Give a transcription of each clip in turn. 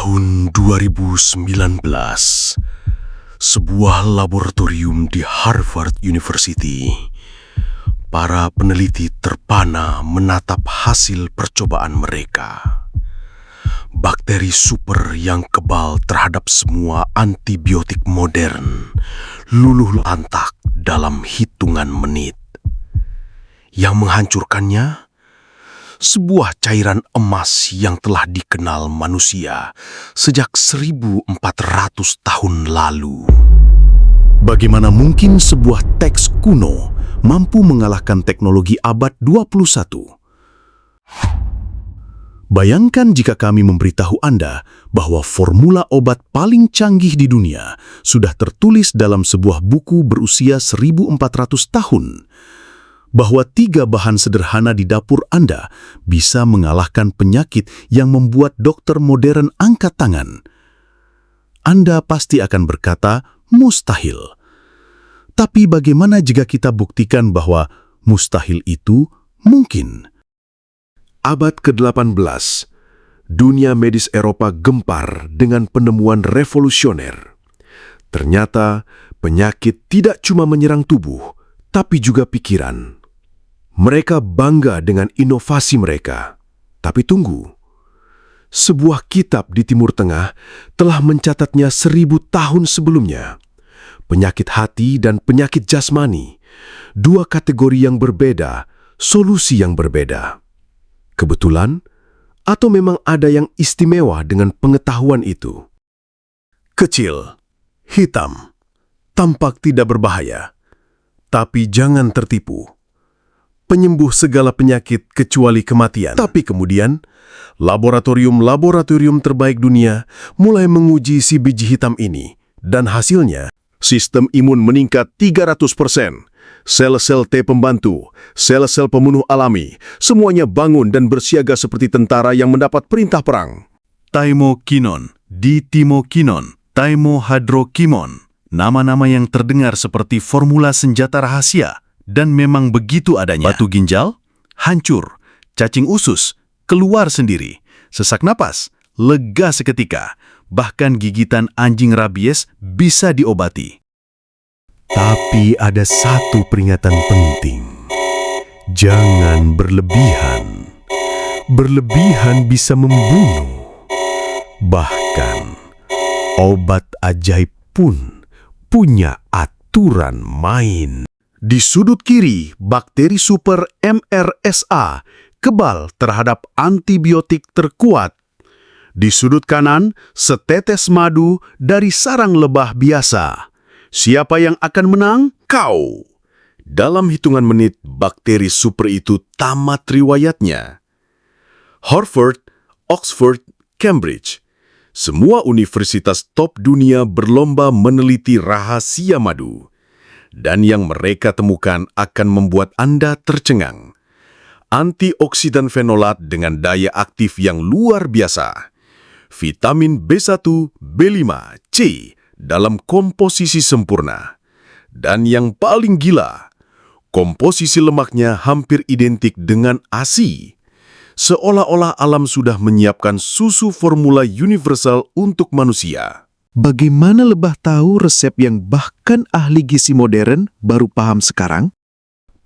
Tahun 2019, sebuah laboratorium di Harvard University, para peneliti terpana menatap hasil percobaan mereka. Bakteri super yang kebal terhadap semua antibiotik modern luluh lantak dalam hitungan menit. Yang menghancurkannya, sebuah cairan emas yang telah dikenal manusia sejak 1400 tahun lalu. Bagaimana mungkin sebuah teks kuno mampu mengalahkan teknologi abad 21? Bayangkan jika kami memberitahu Anda bahwa formula obat paling canggih di dunia sudah tertulis dalam sebuah buku berusia 1400 tahun. Bahwa 3 bahan sederhana di dapur Anda bisa mengalahkan penyakit yang membuat dokter modern angkat tangan. Anda pasti akan berkata, mustahil. Tapi bagaimana jika kita buktikan bahwa mustahil itu mungkin? Abad ke-18, dunia medis Eropa gempar dengan penemuan revolusioner. Ternyata penyakit tidak cuma menyerang tubuh, tapi juga pikiran. Mereka bangga dengan inovasi mereka. Tapi tunggu, sebuah kitab di Timur Tengah telah mencatatnya 1000 tahun sebelumnya. Penyakit hati dan penyakit jasmani, 2 kategori yang berbeda, solusi yang berbeda. Kebetulan, atau memang ada yang istimewa dengan pengetahuan itu? Kecil, hitam, tampak tidak berbahaya. Tapi jangan tertipu. Penyembuh segala penyakit kecuali kematian. Tapi kemudian, laboratorium terbaik dunia mulai menguji si biji hitam ini. Dan hasilnya, sistem imun meningkat 300%. Sel-sel T pembantu, sel-sel pembunuh alami, semuanya bangun dan bersiaga seperti tentara yang mendapat perintah perang. Thymokinone, ditimokinone, thymohydroquinone. Nama-nama yang terdengar seperti formula senjata rahasia. Dan memang begitu adanya. Batu ginjal, hancur. Cacing usus, keluar sendiri. Sesak napas, lega seketika. Bahkan gigitan anjing rabies bisa diobati. Tapi ada satu peringatan penting. Jangan berlebihan. Berlebihan bisa membunuh. Bahkan, obat ajaib pun punya aturan main. Di sudut kiri, bakteri super MRSA kebal terhadap antibiotik terkuat. Di sudut kanan, setetes madu dari sarang lebah biasa. Siapa yang akan menang? Kau! Dalam hitungan menit, bakteri super itu tamat riwayatnya. Harvard, Oxford, Cambridge. Semua universitas top dunia berlomba meneliti rahasia madu. Dan yang mereka temukan akan membuat Anda tercengang. Antioksidan fenolat dengan daya aktif yang luar biasa. Vitamin B1, B5, C dalam komposisi sempurna. Dan yang paling gila, komposisi lemaknya hampir identik dengan ASI. Seolah-olah alam sudah menyiapkan susu formula universal untuk manusia. Bagaimana lebah tahu resep yang bahkan ahli gizi modern baru paham sekarang?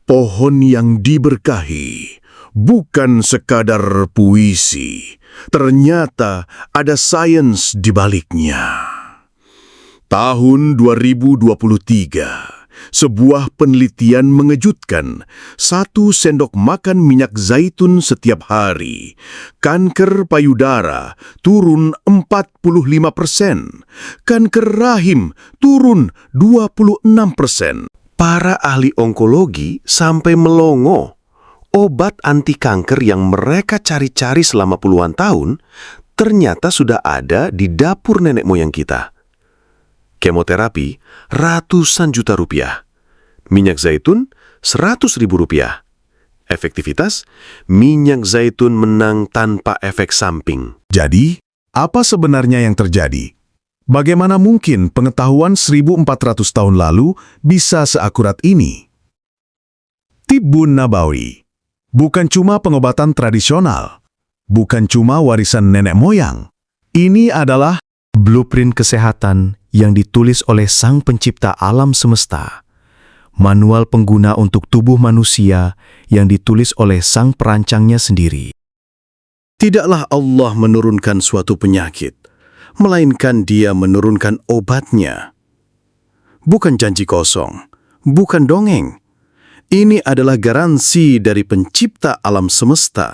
Pohon yang diberkahi bukan sekadar puisi. Ternyata ada sains di baliknya. Tahun 2023, sebuah penelitian mengejutkan. 1 sendok makan minyak zaitun setiap hari. Kanker payudara turun 45%. Kanker rahim turun 26%. Para ahli onkologi sampai melongo. Obat anti kanker yang mereka cari-cari selama puluhan tahun ternyata sudah ada di dapur nenek moyang kita. Kemoterapi ratusan juta rupiah. Minyak zaitun 100.000 rupiah. Efektivitas, minyak zaitun menang tanpa efek samping. Jadi, apa sebenarnya yang terjadi? Bagaimana mungkin pengetahuan 1400 tahun lalu bisa seakurat ini? Tibbun Nabawi bukan cuma pengobatan tradisional, bukan cuma warisan nenek moyang, Ini adalah blueprint kesehatan yang ditulis oleh Sang Pencipta alam semesta. Manual pengguna untuk tubuh manusia yang ditulis oleh Sang Perancangnya sendiri. Tidaklah Allah menurunkan suatu penyakit, melainkan Dia menurunkan obatnya. Bukan janji kosong, bukan dongeng. Ini adalah garansi dari Pencipta alam semesta.